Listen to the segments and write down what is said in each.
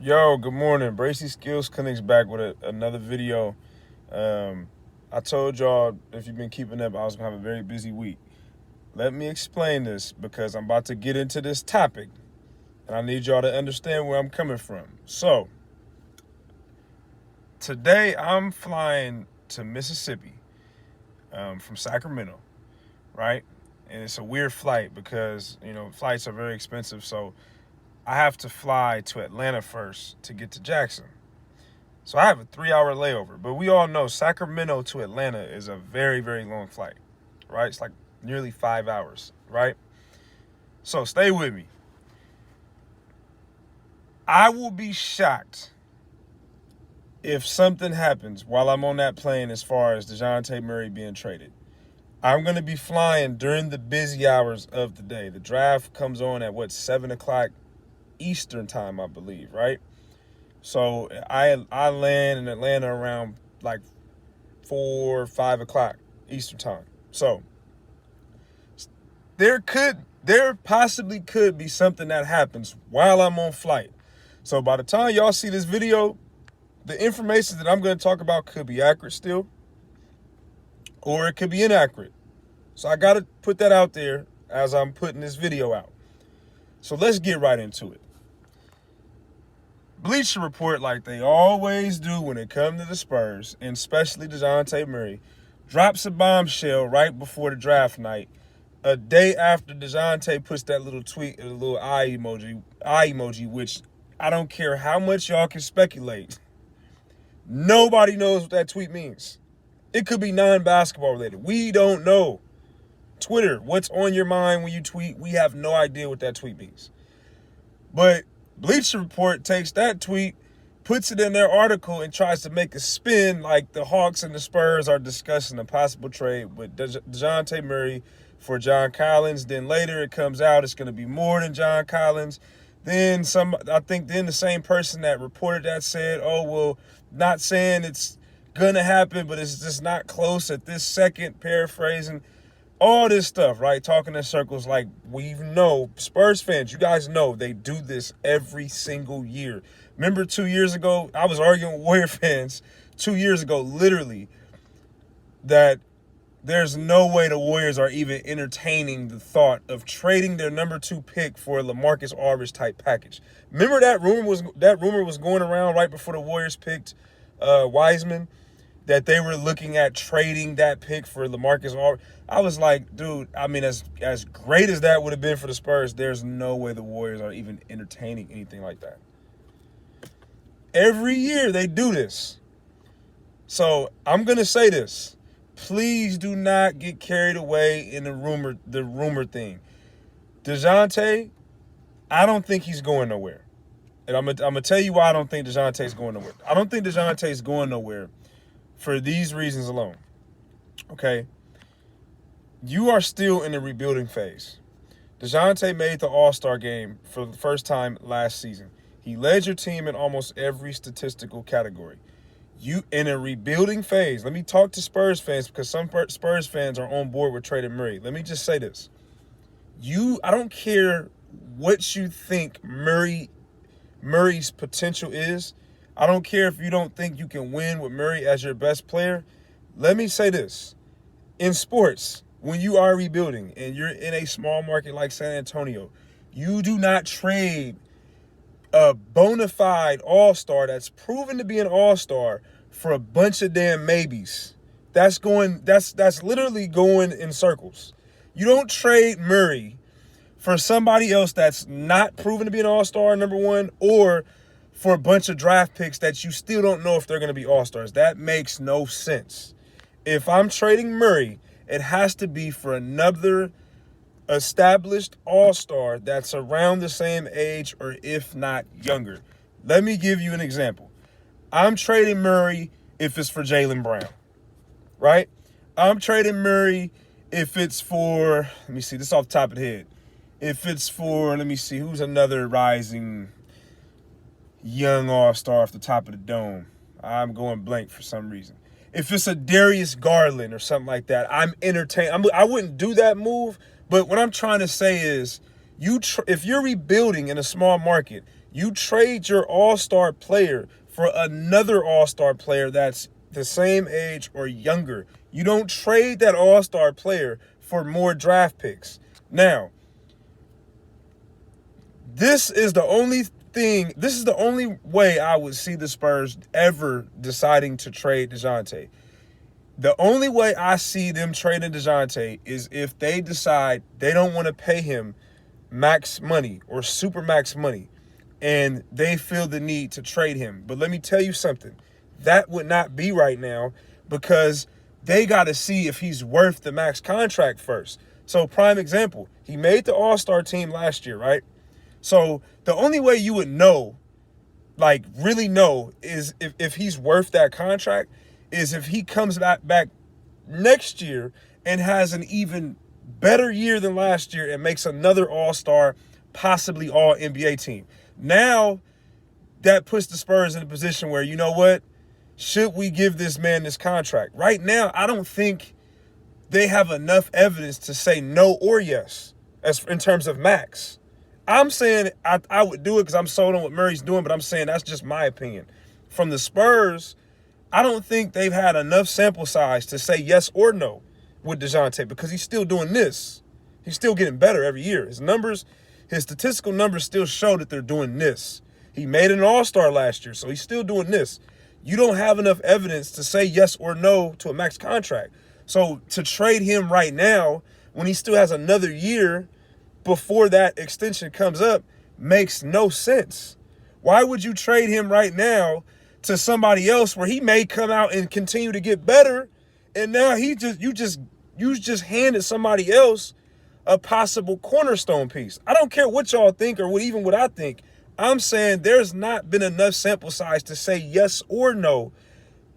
Yo, good morning. Bracy Skills Clinic's back with another video. I told y'all, if you've been keeping up, I was going to have a very busy week. Let me explain this because I'm about to get into this topic, and I need y'all to understand where I'm coming from. So, today I'm flying to Mississippi from Sacramento, right? And it's a weird flight because, flights are very expensive, so I have to fly to Atlanta first to get to Jackson. So I have a 3 hour layover, but we all know Sacramento to Atlanta is a very, very long flight, right? It's like nearly 5 hours, right? So stay with me. I will be shocked if something happens while I'm on that plane as far as Dejounte Murray being traded. I'm going to be flying during the busy hours of the day. The draft comes on at 7 o'clock Eastern time, I believe, right? So I land in Atlanta around like 4 or 5 o'clock Eastern time. So there possibly could be something that happens while I'm on flight. So by the time y'all see this video, the information that I'm going to talk about could be accurate still, or it could be inaccurate. So I got to put that out there as I'm putting this video out. So let's get right into it. Bleacher Report, like they always do when it comes to the Spurs, and especially Dejounte Murray, drops a bombshell right before the draft night, a day after Dejounte puts that little tweet, a little eye emoji, which I don't care how much y'all can speculate. Nobody knows what that tweet means. It could be non-basketball related. We don't know. Twitter, what's on your mind when you tweet? We have no idea what that tweet means. But Bleacher Report takes that tweet, puts it in their article, and tries to make a spin like the Hawks and the Spurs are discussing a possible trade with Dejounte Murray for John Collins. Then later it comes out it's going to be more than John Collins. Then the same person that reported that said, oh, well, not saying it's going to happen, but it's just not close at this second, paraphrasing. All this stuff, right? Talking in circles like we know. Spurs fans, you guys know they do this every single year. Remember 2 years ago, I was arguing with Warrior fans 2 years ago, literally, that there's no way the Warriors are even entertaining the thought of trading their number 2 pick for a LaMarcus Aldridge type package. Remember that rumor was going around right before the Warriors picked Wiseman, that they were looking at trading that pick for LaMarcus Aldridge. I was like, dude, I mean, as great as that would have been for the Spurs, there's no way the Warriors are even entertaining anything like that. Every year they do this. So I'm going to say this. Please do not get carried away in the rumor thing. Dejounte, I don't think he's going nowhere. And I'm going to tell you why I don't think Dejounte's going nowhere. I don't think Dejounte's going nowhere for these reasons alone. Okay? You are still in the rebuilding phase. Dejounte made the All-Star game for the first time last season. He led your team in almost every statistical category. You in a rebuilding phase. Let me talk to Spurs fans because some Spurs fans are on board with trading Murray. Let me just say this. I don't care what you think Murray's potential is. I don't care if you don't think you can win with Murray as your best player. Let me say this. In sports, when you are rebuilding and you're in a small market like San Antonio, you do not trade a bona fide all-star that's proven to be an all-star for a bunch of damn maybes. That's literally going in circles. You don't trade Murray for somebody else that's not proven to be an all-star, number one, or for a bunch of draft picks that you still don't know if they're going to be all-stars. That makes no sense. If I'm trading Murray, it has to be for another established all-star that's around the same age or if not younger. Let me give you an example. I'm trading Murray if it's for Jaylen Brown, right? I'm trading Murray if it's for, let me see, this off the top of the head. If it's for, let me see, who's another rising young all-star off the top of the dome? I'm going blank for some reason. If it's a Darius Garland or something like that, I'm entertained. I wouldn't do that move, but what I'm trying to say is, if you're rebuilding in a small market, You trade your all-star player for another all-star player that's the same age or younger. You don't trade that all-star player for more draft picks. Now, this is the only way I would see the Spurs ever deciding to trade Dejounte. The only way I see them trading Dejounte is if they decide they don't want to pay him max money or super max money, and they feel the need to trade him. But let me tell you something. That would not be right now, because they got to see if he's worth the max contract first. So, prime example, he made the All-Star team last year, right? So, the only way you would know, like really know, is if he's worth that contract, is if he comes back next year and has an even better year than last year and makes another All-Star, possibly All-NBA team. Now, that puts the Spurs in a position where, you know what? Should we give this man this contract? Right now, I don't think they have enough evidence to say no or yes as in terms of max. I'm saying I would do it because I'm sold on what Murray's doing, but I'm saying that's just my opinion. From the Spurs, I don't think they've had enough sample size to say yes or no with Dejounte, because he's still doing this. He's still getting better every year. His statistical numbers still show that they're doing this. He made an All-Star last year, so he's still doing this. You don't have enough evidence to say yes or no to a max contract. So to trade him right now, when he still has another year before that extension comes up, makes no sense. Why would you trade him right now to somebody else where he may come out and continue to get better, and now you just handed somebody else a possible cornerstone piece? I don't care what y'all think or what I think. I'm saying there's not been enough sample size to say yes or no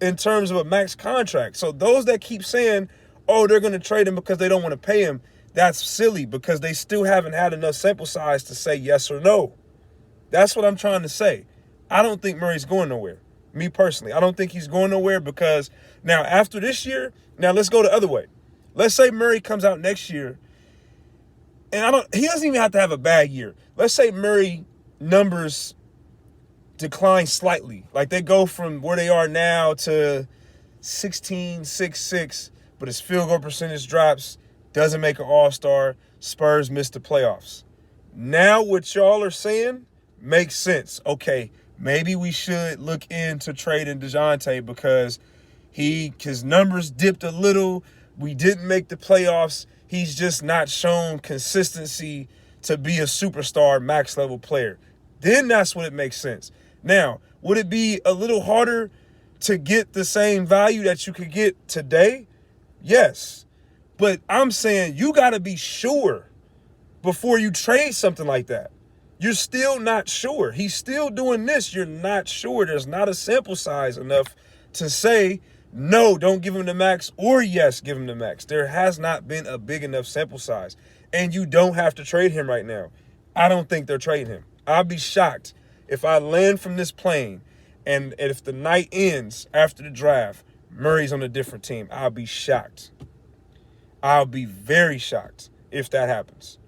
in terms of a max contract. So those that keep saying, oh, they're going to trade him because they don't want to pay him, that's silly, because they still haven't had enough sample size to say yes or no. That's what I'm trying to say. I don't think Murray's going nowhere. Me personally, I don't think he's going nowhere, because now after this year, now let's go the other way. Let's say Murray comes out next year, and he doesn't even have to have a bad year. Let's say Murray numbers decline slightly. Like they go from where they are now to 16, 6, 6, but his field goal percentage drops, doesn't make an All-Star, Spurs miss the playoffs. Now what y'all are saying makes sense. Okay, maybe we should look into trading Dejounte because his numbers dipped a little. We didn't make the playoffs. He's just not shown consistency to be a superstar max level player. Then that's when it makes sense. Now, would it be a little harder to get the same value that you could get today? Yes. But I'm saying you got to be sure before you trade something like that. You're still not sure. He's still doing this. You're not sure. There's not a sample size enough to say, no, don't give him the max, or yes, give him the max. There has not been a big enough sample size. And you don't have to trade him right now. I don't think they're trading him. I'll be shocked if I land from this plane and if the night ends after the draft, Murray's on a different team. I'll be shocked. I'll be very shocked if that happens.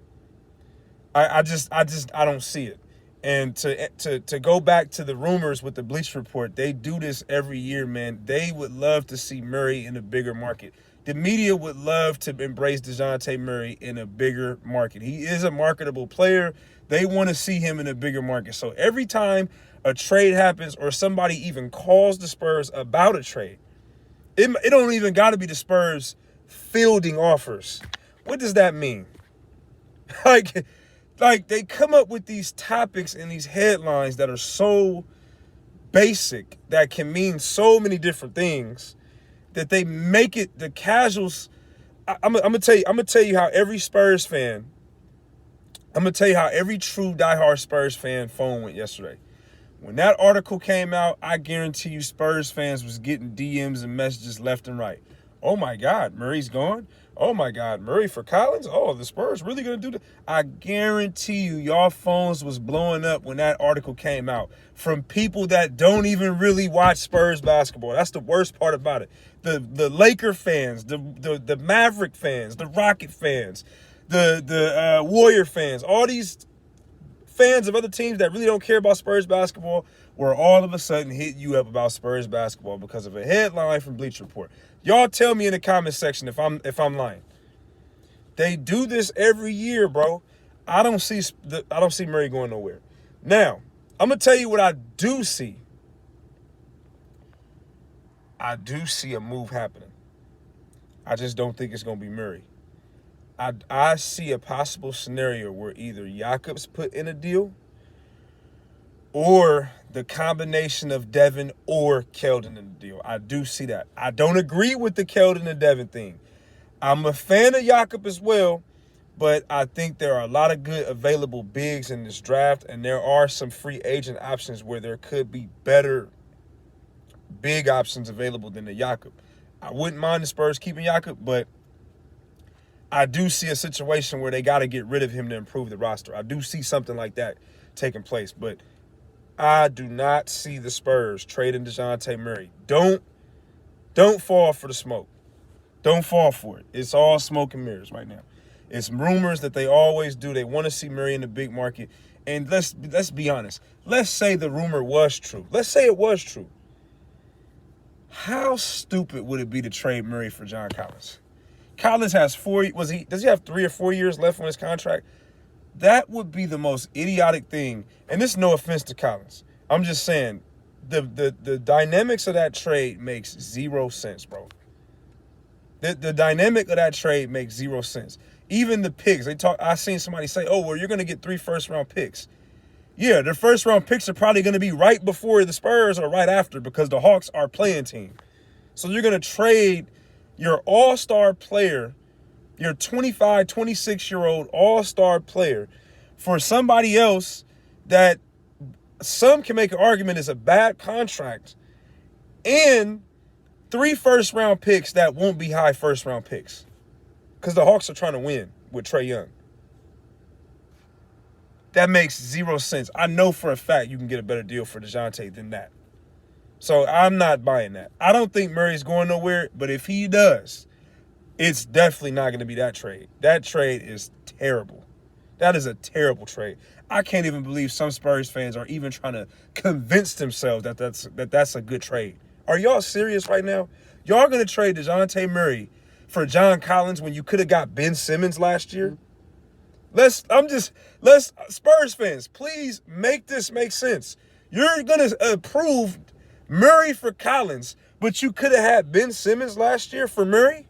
I don't see it. And to go back to the rumors with the Bleacher Report, they do this every year, man. They would love to see Murray in a bigger market. The media would love to embrace Dejounte Murray in a bigger market. He is a marketable player. They want to see him in a bigger market. So every time a trade happens or somebody even calls the Spurs about a trade, it don't even got to be the Spurs fielding offers. What does that mean? Like they come up with these topics and these headlines that are so basic, that can mean so many different things, that they make it the casuals. I'm gonna tell you how every Spurs fan, I'm gonna tell you how every true diehard Spurs fan phone went yesterday. When that article came out, I guarantee you Spurs fans was getting DMs and messages left and right. Oh my God, Murray's gone. Oh my God, Murray for Collins? Oh, the Spurs really gonna do that? I guarantee you, y'all phones was blowing up when that article came out from people that don't even really watch Spurs basketball. That's the worst part about it. The Laker fans, the Maverick fans, the Rocket fans, the Warrior fans, all these fans of other teams that really don't care about Spurs basketball will all of a sudden hit you up about Spurs basketball because of a headline from Bleacher Report. Y'all tell me in the comment section if I'm lying. They do this every year, bro. I don't see Murray going nowhere. Now, I'm gonna tell you what I do see. I do see a move happening. I just don't think it's gonna be Murray. I see a possible scenario where either Jakob's put in a deal or the combination of Devin or Keldon in the deal. I do see that. I don't agree with the Keldon and Devin thing. I'm a fan of Jakob as well, but I think there are a lot of good available bigs in this draft, and there are some free agent options where there could be better big options available than the Jakob. I wouldn't mind the Spurs keeping Jakob, but I do see a situation where they got to get rid of him to improve the roster. I do see something like that taking place, but I do not see the Spurs trading Dejounte Murray. Don't fall for the smoke. Don't fall for it. It's all smoke and mirrors right now. It's rumors that they always do. They want to see Murray in the big market. And let's be honest. Let's say the rumor was true. Let's say it was true. How stupid would it be to trade Murray for John Collins? Collins has does he have 3 or 4 years left on his contract? That would be the most idiotic thing. And this is no offense to Collins. I'm just saying the dynamics of that trade makes 0 sense, bro. The dynamic of that trade makes 0 sense. Even the picks, I seen somebody say, oh, well, you're going to get 3 first-round picks. Yeah, the first-round picks are probably going to be right before the Spurs or right after because the Hawks are playing team. So you're going to trade your all-star player, your 25, 26-year-old all-star player for somebody else that some can make an argument is a bad contract and 3 first-round picks that won't be high first-round picks because the Hawks are trying to win with Trae Young. That makes 0 sense. I know for a fact you can get a better deal for Dejounte than that. So I'm not buying that. I don't think Murray's going nowhere, but if he does, it's definitely not going to be that trade. That trade is terrible. That is a terrible trade. I can't even believe some Spurs fans are even trying to convince themselves that that's a good trade. Are y'all serious right now? Y'all going to trade Dejounte Murray for John Collins when you could have got Ben Simmons last year? Spurs fans, please make this make sense. You're going to approve Murray for Collins, but you could have had Ben Simmons last year for Murray?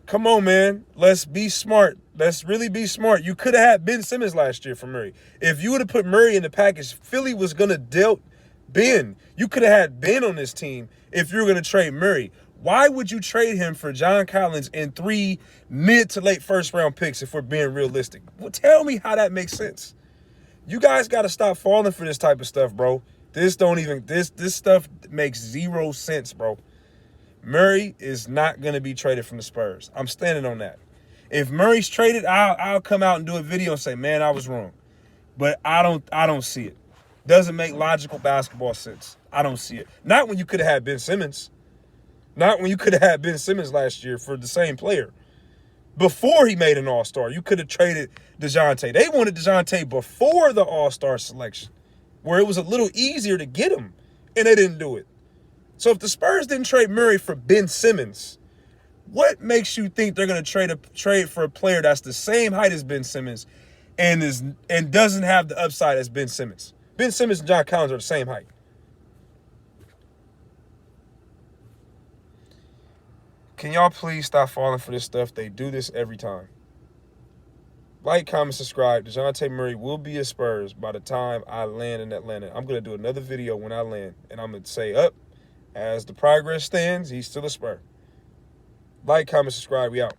Come on, man. Let's be smart. Let's really be smart. You could have had Ben Simmons last year for Murray. If you would have put Murray in the package, Philly was going to dealt Ben. You could have had Ben on this team if you were going to trade Murray. Why would you trade him for John Collins and 3 mid to late first-round picks if we're being realistic? Well, tell me how that makes sense. You guys got to stop falling for this type of stuff, bro. This stuff makes 0 sense, bro. Murray is not going to be traded from the Spurs. I'm standing on that. If Murray's traded, I'll come out and do a video and say, man, I was wrong. But I don't see it. Doesn't make logical basketball sense. I don't see it. Not when you could have had Ben Simmons. Not when you could have had Ben Simmons last year for the same player. Before he made an All-Star, you could have traded Dejounte. They wanted Dejounte before the All-Star selection, where it was a little easier to get him, and they didn't do it. So if the Spurs didn't trade Murray for Ben Simmons, what makes you think they're going to trade for a player that's the same height as Ben Simmons and doesn't have the upside as Ben Simmons? Ben Simmons and John Collins are the same height. Can y'all please stop falling for this stuff? They do this every time. Like, comment, subscribe. Dejounte Murray will be a Spurs by the time I land in Atlanta. I'm going to do another video when I land, and I'm going to say, as the progress stands, he's still a Spur. Like, comment, subscribe. We out.